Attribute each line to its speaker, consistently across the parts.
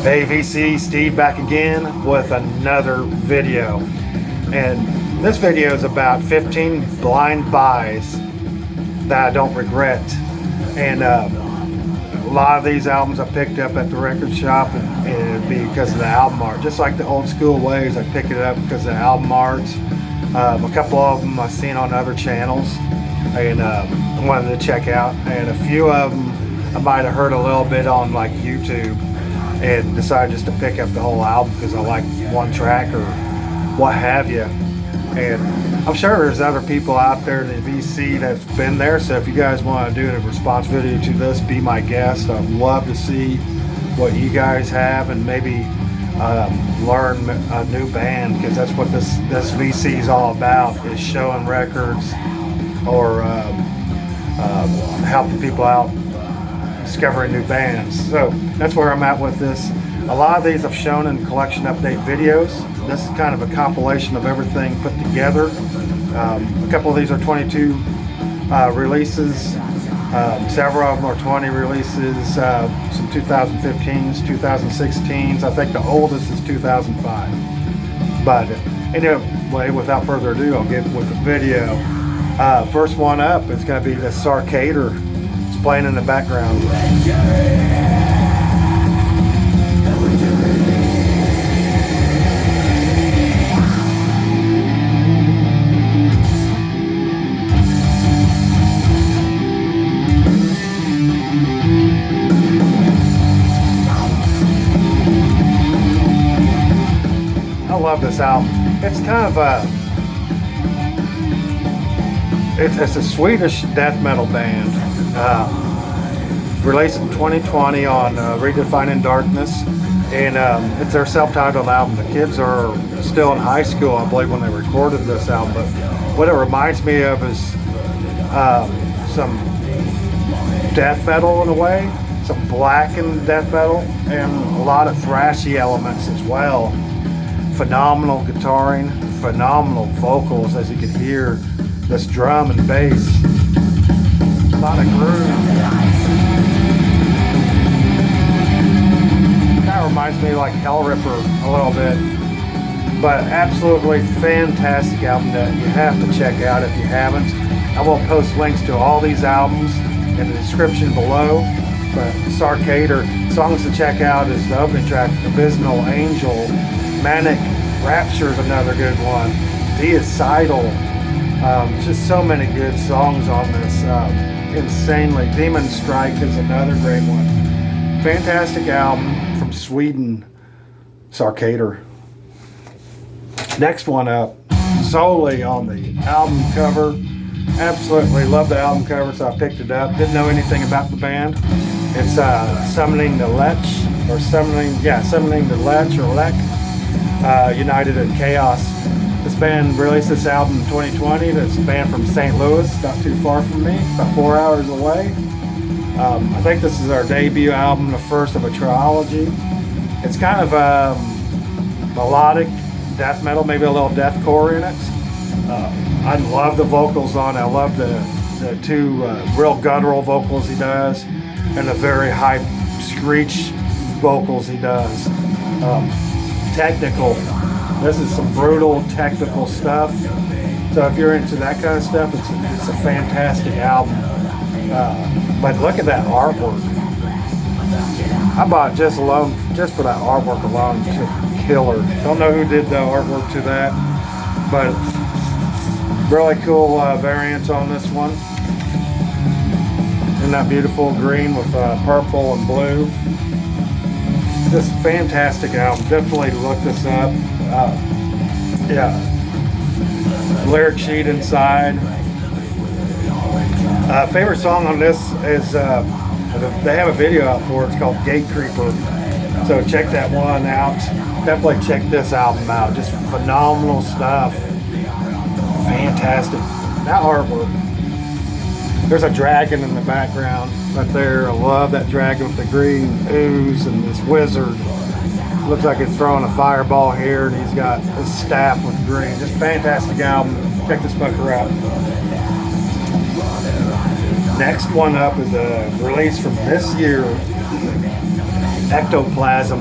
Speaker 1: Hey VC, Steve back again with another video. And this video is about 15 blind buys that I don't regret. And a lot of these albums I picked up at the record shop and it'd be because of the album art. Just like the old school ways, I pick it up because of the album arts. A couple of them I've seen on other channels and wanted to check out. And a few of them I might have heard a little bit on like YouTube and decided just to pick up the whole album because I like one track or what have you. And I'm sure there's other people out there in the VC that's been there, so if you guys want to do a response video to this, be my guest. I'd love to see what you guys have and maybe learn a new band, because that's what this VC is all about, is showing records or helping people out discovering new bands. So that's where I'm at with this. A lot of these I've shown in collection update videos. This is kind of a compilation of everything put together. A couple of these are 22 releases. Several of them are 20 releases. Some 2015s, 2016s. I think the oldest is 2005. But anyway, without further ado, I'll get with the video. First one up is going to be the Sarcator. It's playing in the background. I love this album. It's kind of it's a Swedish death metal band, released in 2020 on Redefining Darkness, and it's their self-titled album. The kids are still in high school, I believe, when they recorded this album, but what it reminds me of is some death metal in a way, some Blackened death metal, and a lot of thrashy elements as well. Phenomenal guitaring, phenomenal vocals, as you can hear. This drum and bass, a lot of groove. Kind of reminds me of like Hell Ripper a little bit, but absolutely fantastic album that you have to check out if you haven't. I will post links to all these albums in the description below. But Sarcator, songs to check out is the opening track, Abysmal Angel. Manic Rapture is another good one. Deacidal. Just so many good songs on this. Insanely. Demon Strike is another great one. Fantastic album from Sweden, Sarcator. Next one up, solely on the album cover. Absolutely love the album cover, so I picked it up. Didn't know anything about the band. It's Summoning the Lech, Summoning the Lech or Lech, United in Chaos. This band released this album in 2020. It's a band from St. Louis, not too far from me, about 4 hours away. I think this is our debut album, the first of a trilogy. It's kind of melodic death metal, maybe a little deathcore in it. I love the vocals on it. I love the two real guttural vocals he does, and the very high screech vocals he does. Technical. This is some brutal technical stuff. So if you're into that kind of stuff, it's a fantastic album. But look at that artwork. I bought it just for that artwork alone. It's just killer. Don't know who did the artwork to that, but really cool variants on this one. Isn't that beautiful? Green with purple and blue. Just fantastic album. Definitely look this up. Lyric sheet inside. Favorite song on this is they have a video out for it. It's called Gate Creeper. So check that one out. Definitely check this album out. Just phenomenal stuff. Fantastic. That artwork. There's a dragon in the background right there. I love that dragon with the green ooze and this wizard. Looks like it's throwing a fireball here, and he's got his staff with green. Just fantastic album. Check this fucker out. Next one up is a release from this year. Ectoplasm,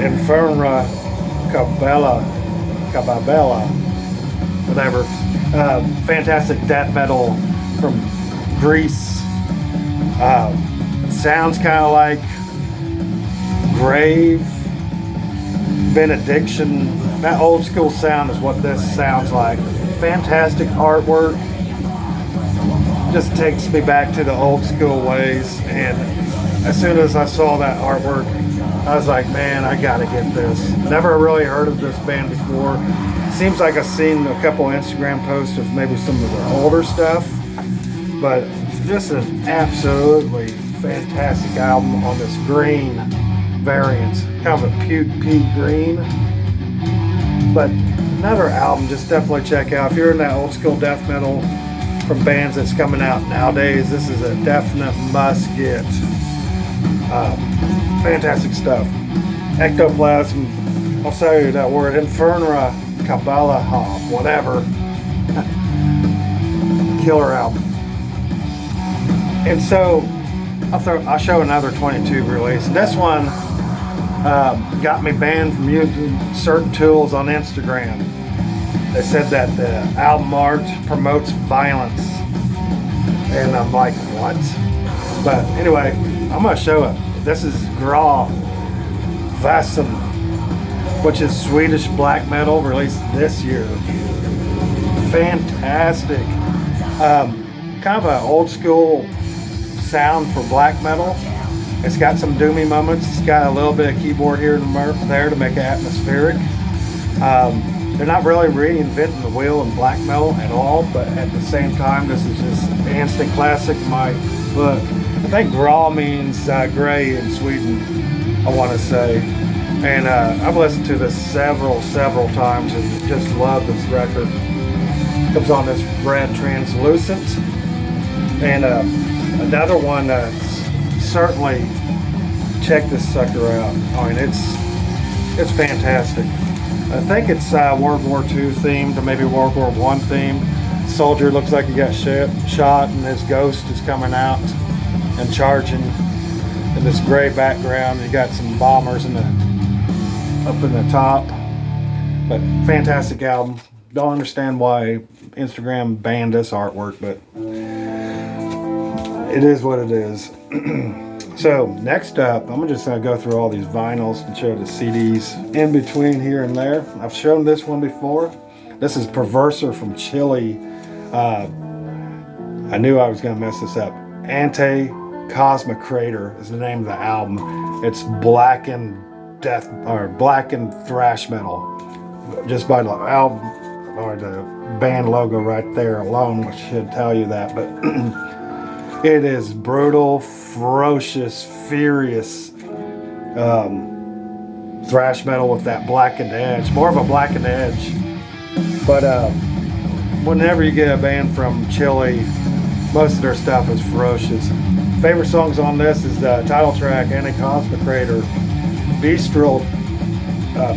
Speaker 1: Inferna, Cababella, whatever. Fantastic death metal from Greece. Sounds kind of like Grave, Benediction. That old school sound is what this sounds like. Fantastic artwork. Just takes me back to the old school ways. And as soon as I saw that artwork, I was like, man, I gotta get this. Never really heard of this band before. Seems like I've seen a couple Instagram posts of maybe some of their older stuff, but just an absolutely fantastic album on this green variant, kind of a puke pea green. But another album just definitely check out if you're in that old school death metal from bands that's coming out nowadays. This is a definite must get. Fantastic stuff. Ectoplasm, I'll say that word, Inferna, Kabbalah, whatever. Killer album. And so I'll show another 22 release. This one got me banned from using certain tools on Instagram. They said that the album art promotes violence. And I'm like, what? But anyway, I'm going to show it. This is Gra Vassen, which is Swedish black metal, released this year. Fantastic. Kind of an old school sound for black metal. It's got some doomy moments. It's got a little bit of keyboard here and there to make it atmospheric. They're not really reinventing the wheel in black metal at all, but at the same time, this is just an instant classic in my book. I think Gra means gray in Sweden, I want to say. And I've listened to this several times and just love this record. Comes on this red translucent. And another one certainly check this sucker out. I mean, it's fantastic. I think it's World War II themed, or maybe World War I themed. Soldier looks like he got shot and his ghost is coming out and charging in this gray background. You got some bombers up in the top. But fantastic album. Don't understand why Instagram banned this artwork, but it is what it is. So next up, I'm just going to go through all these vinyls and show the CDs in between here and there. I've shown this one before. This is Perverser from Chile. I knew I was going to mess this up. Cosmic Crater is the name of the album. It's Blackened thrash metal. Just by the album or the band logo right there alone, which should tell you that. But it is brutal, ferocious, furious thrash metal with that blackened edge. More of a blackened edge. But whenever you get a band from Chile, most of their stuff is ferocious. Favorite songs on this is the title track, Cosmic Crater, Bestial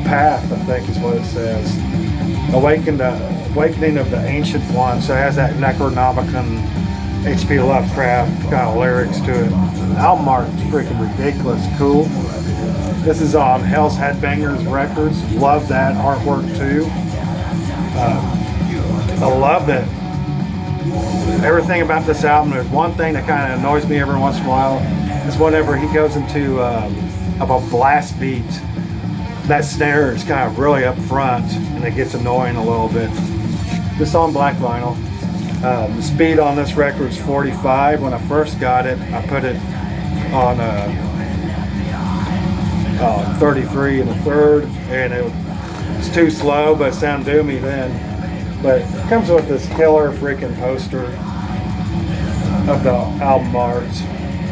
Speaker 1: Path, I think is what it says. Awakening of the Ancient One. So it has that Necronomicon, H.P. Lovecraft kind of lyrics to it. The album art is freaking ridiculous, cool. This is on Hell's Headbangers Records. Love that artwork too. I love it. Everything about this album. There's one thing that kind of annoys me every once in a while. Is whenever he goes into a blast beat, that snare is kind of really up front, and it gets annoying a little bit. This on black vinyl. The speed on this record is 45. When I first got it, I put it on 33 and a third, and it's too slow, but it sounded doomy then. But it comes with this killer freaking poster of the album art.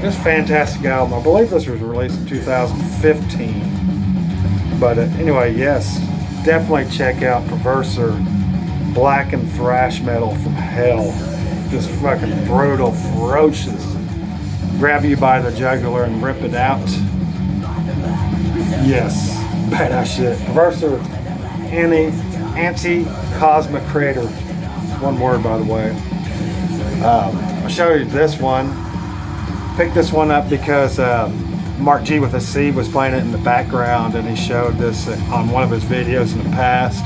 Speaker 1: This fantastic album. I believe this was released in 2015. But anyway, yes, definitely check out Perverser, Blackened thrash metal from hell. Just fucking brutal, ferocious. Grab you by the jugular and rip it out. Yes, badass shit. Perverser, Anti-Cosmic Crater. One word, by the way. I'll show you this one. Picked this one up because Mark G with a C was playing it in the background, and he showed this on one of his videos in the past,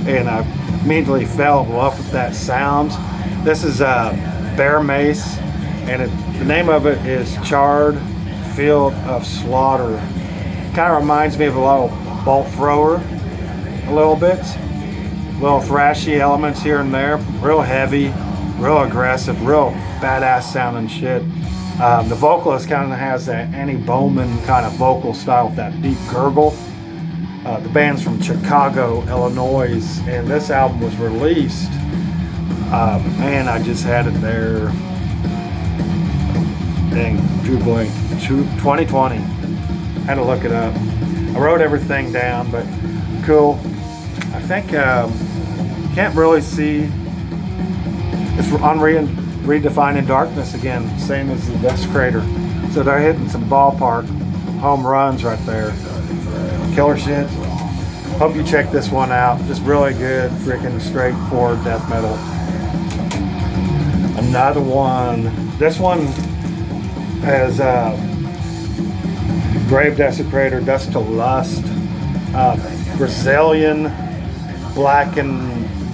Speaker 1: and I immediately fell in love with that sound. This is Bear Mace, and the name of it is Charred Field of Slaughter. Kind of reminds me of a little bolt thrower, a little bit. Little thrashy elements here and there. Real heavy, real aggressive, real badass sounding shit. The vocalist kind of has that Annie Bowman kind of vocal style with that deep gurgle. The band's from Chicago, Illinois, and this album was released. Man, I just had it there. Dang, drew blank. 2020. Had to look it up. I wrote everything down, but cool. I think can't really see. It's on Redefining Darkness again, same as the Desecrator. So they're hitting some ballpark home runs right there. Killer shit. Hope you check this one out. Just really good, freaking straightforward death metal. Another one. This one has Grave Desecrator, Dust to Lust, Brazilian Blackened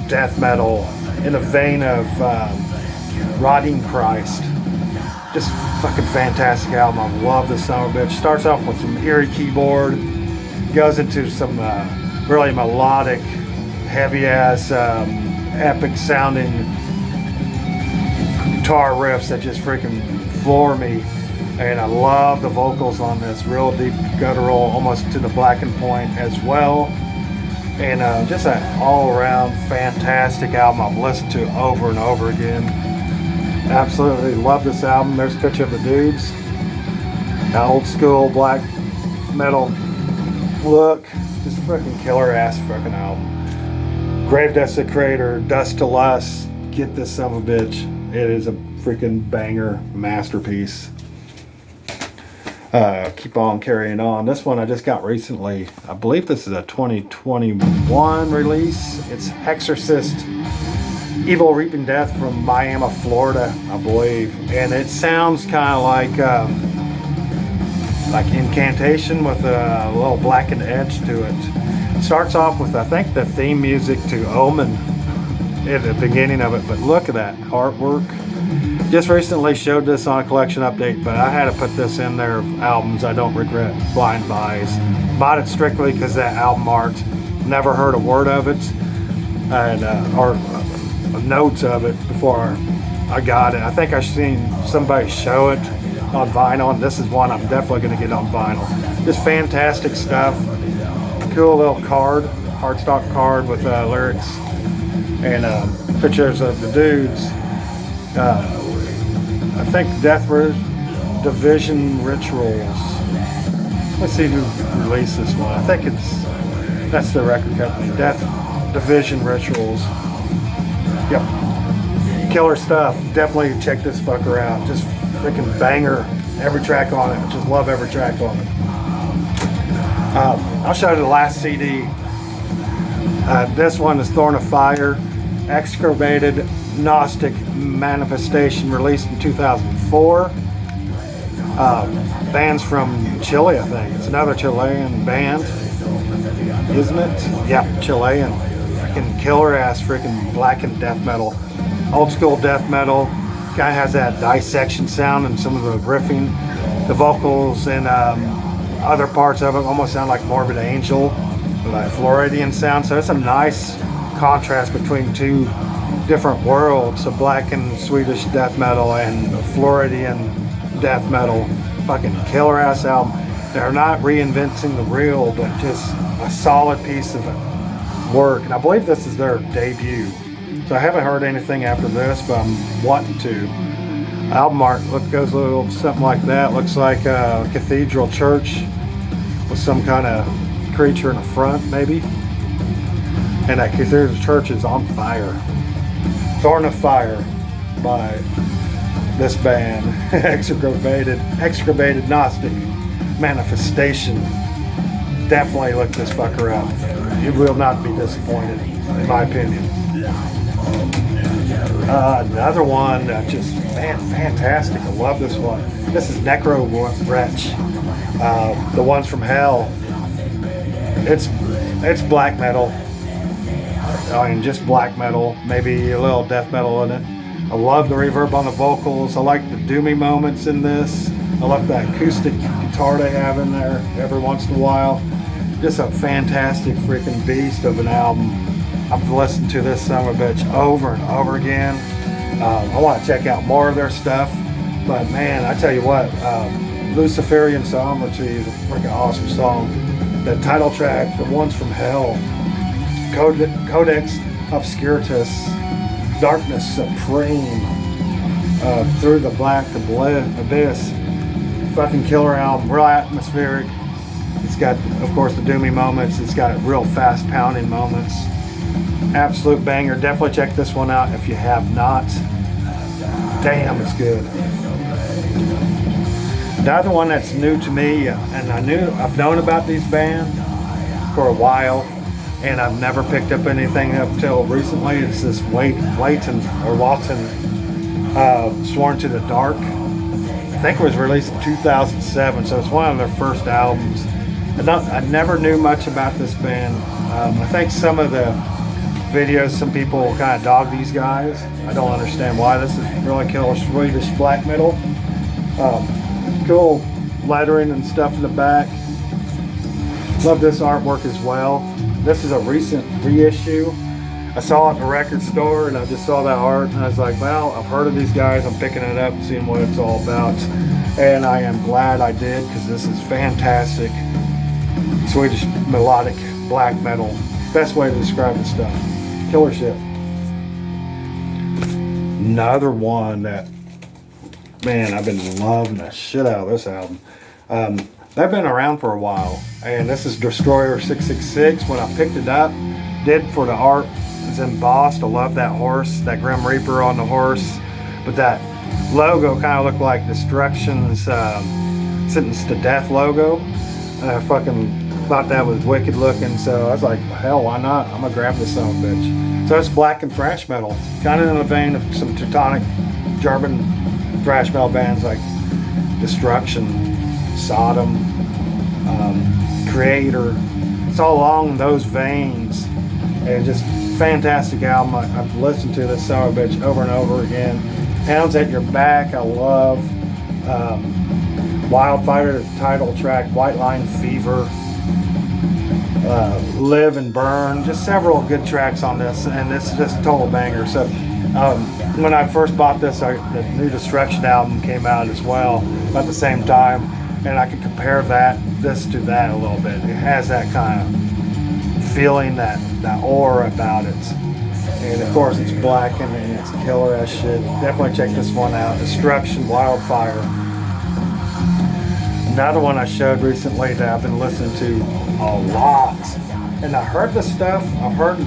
Speaker 1: death metal in the vein of Rotting Christ. Just fucking fantastic album. I love this son of a bitch. Starts off with some eerie keyboard, goes into some really melodic, heavy ass, epic sounding guitar riffs that just freaking floor me. And I love the vocals on this, real deep guttural, almost to the Blackened point as well. And just an all-around fantastic album I've listened to over and over again. Absolutely love this album. There's a picture of the dudes. That old school black metal look. Just freaking killer ass fucking album. Grave Desecrator, Dust to Lust. Get this son of a bitch. It is a freaking banger masterpiece. Keep on carrying on. This one I just got recently. I believe this is a 2021 release. It's Exorcist Evil Reaping Death from Miami, Florida, I believe. And it sounds kind of like Incantation with a little Blackened edge to it. It starts off with, I think, the theme music to Omen at the beginning of it. But look at that artwork. Just recently showed this on a collection update, but I had to put this in there of albums I don't regret blind buys. Bought it strictly because that album art. Never heard a word of it, and or notes of it before I got it. I think I've seen somebody show it on vinyl, and this is one I'm definitely going to get on vinyl. Just fantastic stuff. Cool little card, cardstock card with lyrics and pictures of the dudes. I think Death Division Rituals. Let's see who released this one. I think that's the record company. Death Division Rituals. Yep. Killer stuff. Definitely check this fucker out. Just freaking banger. Every track on it. Just love every track on it. I'll show you the last CD. This one is Thorn of Fire. Excavated Gnostic Manifestation, released in 2004. Band's from Chile, I think. It's another Chilean band, isn't it? Yeah, Chilean. Freaking killer ass freaking Blackened death metal. Old school death metal. Guy has that dissection sound and some of the riffing. The vocals and other parts of it almost sound like Morbid Angel, like Floridian sound. So it's a nice contrast between two different worlds of Blackened Swedish death metal and Floridian death metal. Fucking killer ass album. They're not reinventing the wheel, but just a solid piece of work. And I believe this is their debut. So I haven't heard anything after this, but I'm wanting to. Album art goes a little something like that. Looks like a cathedral church with some kind of creature in the front, maybe. And that cathedral church is on fire. Thorn of Fire by this band, Excavated Gnostic Manifestation. Definitely look this fucker up. You will not be disappointed, in my opinion. Another one that just fantastic. I love this one. This is Necro Wretch. The Ones from Hell. It's black metal. I mean, just black metal, maybe a little death metal in it. I love the reverb on the vocals. I like the doomy moments in this. I love the acoustic guitar they have in there every once in a while. Just a fantastic freaking beast of an album. I've listened to this son of a bitch over and over again. I want to check out more of their stuff, but man, I tell you what, Luciferian Sovereignty is a freaking awesome song. The title track, The Ones from Hell, Codex Obscuritas, Darkness Supreme, Through the Black Abyss, fucking killer album, real atmospheric. It's got, of course, the doomy moments. It's got real fast pounding moments. Absolute banger. Definitely check this one out if you have not. Damn, it's good. The other one that's new to me, and I've known about these bands for a while, and I've never picked up anything up till recently. It's this Walton, Sworn to the Dark. I think it was released in 2007, so it's one of their first albums. I never knew much about this band. I think some of the videos, some people kind of dog these guys. I don't understand why. This is really killer Swedish black metal. Cool lettering and stuff in the back. Love this artwork as well. This is a recent reissue. I saw it in a record store and I just saw that art and I was like, well, I've heard of these guys. I'm picking it up and seeing what it's all about. And I am glad I did, because this is fantastic Swedish melodic black metal. Best way to describe the stuff. Killer shit. Another one that, man, I've been loving the shit out of this album. They've been around for a while, and this is Destroyer 666. When I picked it up, did for the art, it's embossed. I love that horse, that Grim Reaper on the horse, but that logo kind of looked like Destruction's Sentence to Death logo. And I fucking thought that was wicked looking, so I was like, hell, why not? I'm gonna grab this son of a bitch. So it's blackened thrash metal, kind of in the vein of some Teutonic German thrash metal bands like Destruction, Sodom, Creator. It's all along those veins, and just fantastic album. I've listened to this son of a bitch over and over again. Hounds at Your Back, I love. Wildfire title track, White Line Fever, Live and Burn, just several good tracks on this, and this is just a total banger. So when I first bought this, the new Destruction album came out as well at the same time, and I could compare this to that a little bit. It has that kind of feeling, that aura about it. And of course it's blackened and it's killer as shit. Definitely check this one out. Destruction, Wildfire. Another one I showed recently that I've been listening to a lot. And I heard the stuff. I've heard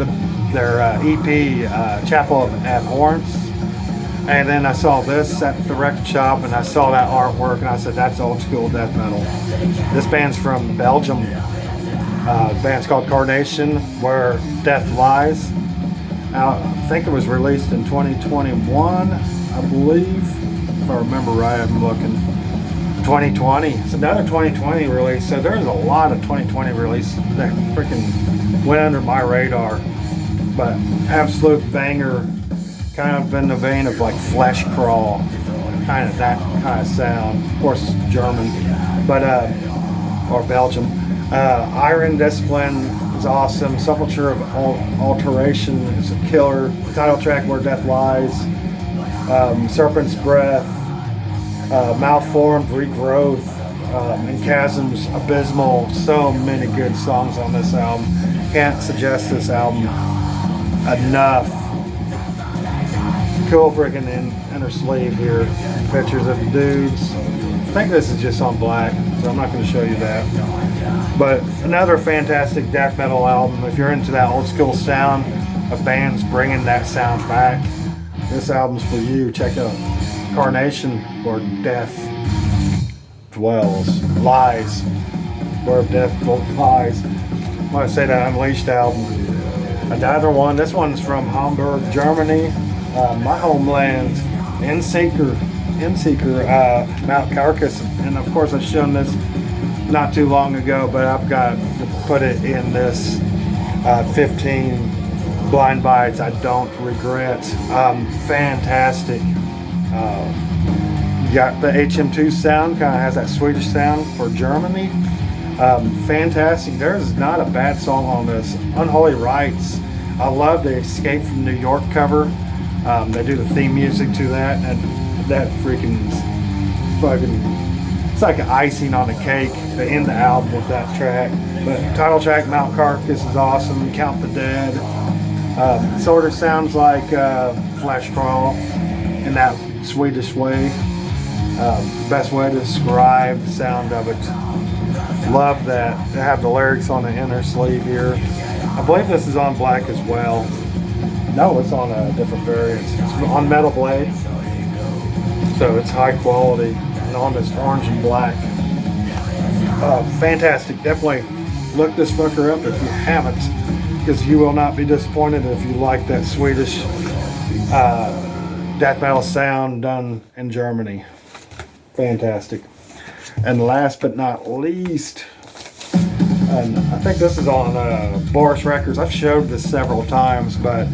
Speaker 1: their EP, Chapel of Abhorrence. And then I saw this at the record shop and I saw that artwork and I said, that's old school death metal. This band's from Belgium. The band's called Carnation, Where Death Lies. I think it was released in 2021, I believe. If I remember right, I'm looking. 2020. It's another 2020 release. So there's a lot of 2020 releases that freaking went under my radar. But absolute banger, kind of in the vein of like Flesh Crawl, kind of that kind of sound. Of course, it's German, but or Belgium. Iron Discipline is awesome. Sepulture of Alteration is a killer. Title track, Where Death Lies. Serpent's Breath. Malformed, Regrowth, and Chasms, Abysmal. So many good songs on this album. Can't suggest this album enough. Cool freaking inner sleeve here. Pictures of the dudes. I think this is just on black, so I'm not going to show you that. But another fantastic death metal album. If you're into that old school sound of bands bringing that sound back, this album's for you. Check out Carnation, Where Death Dwells, Lies, Where Death Lies. I want to say that Unleashed album. Another one, this one's from Hamburg, Germany, my homeland, Inseeker, Mount Carcass, and of course I've shown this not too long ago, but I've got to put it in this 15 blind bites I don't regret. Fantastic. You got the HM2 sound, kind of has that Swedish sound for Germany. Fantastic. There's not a bad song on this. Unholy Rites. I love the Escape from New York cover. They do the theme music to that, and that freaking it's like an icing on the cake to end the album with that track. But title track, Mount Carcass, is awesome. Count the Dead. Sort of sounds like Flesh Crawl in that Swedish way. Best way to describe the sound of it. Love that. They have the lyrics on the inner sleeve here. I believe this is on black as well. No, it's on a different variant. It's on Metal Blade. So it's high quality and on this orange and black. Fantastic. Definitely look this fucker up if you haven't, because you will not be disappointed if you like that Swedish death metal sound done in Germany. Fantastic. And last but not least, and I think this is on Boris Records. I've showed this several times, but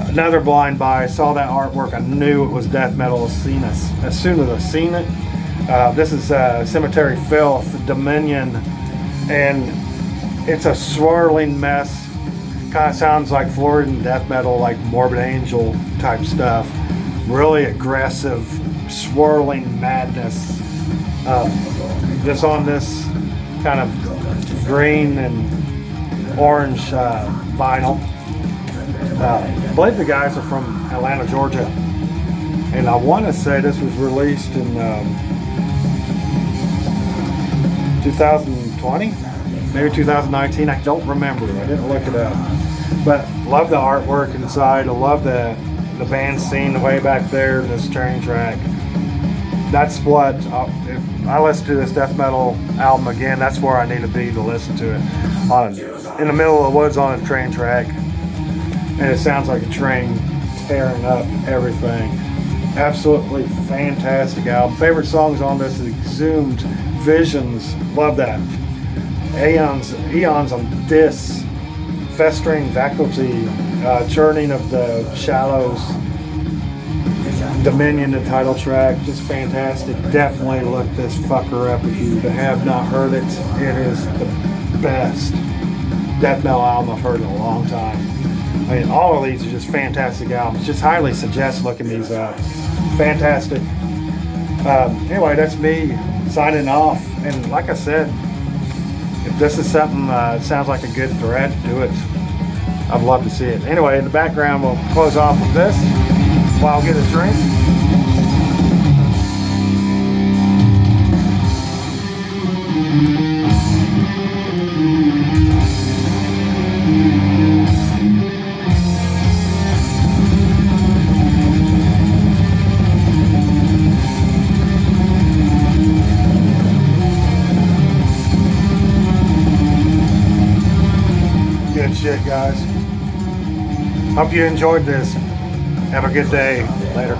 Speaker 1: another blind buy. I saw that artwork. I knew it was death metal as soon as I seen it. This is Cemetery Filth, Dominion, and it's a swirling mess. Kind of sounds like Floridian death metal, like Morbid Angel type stuff. Really aggressive, swirling madness. Just on this kind of green and orange vinyl. I believe the guys are from Atlanta, Georgia, and I want to say this was released in 2020, maybe 2019. I don't remember. I didn't look it up, but love the artwork inside. I love the band scene way back there. This train track. That's what if I listen to this death metal album again. That's where I need to be to listen to it. In the middle of the woods on a train track. And it sounds like a train tearing up everything. Absolutely fantastic album. Favorite songs on this is Exhumed, Visions, love that. Eons on Dis, Festering Vacuity, Churning of the Shallows, Dominion, the title track, just fantastic. Definitely look this fucker up if you have not heard it. It is the best death metal album I've heard in a long time. I mean, all of these are just fantastic albums. Just highly suggest looking these up. Fantastic. Anyway, that's me signing off. And like I said, if this is something that sounds like a good thread, do it. I'd love to see it. Anyway, in the background, we'll close off with this while I get a drink. Good shit, guys. Hope you enjoyed this. Have a good day. Later.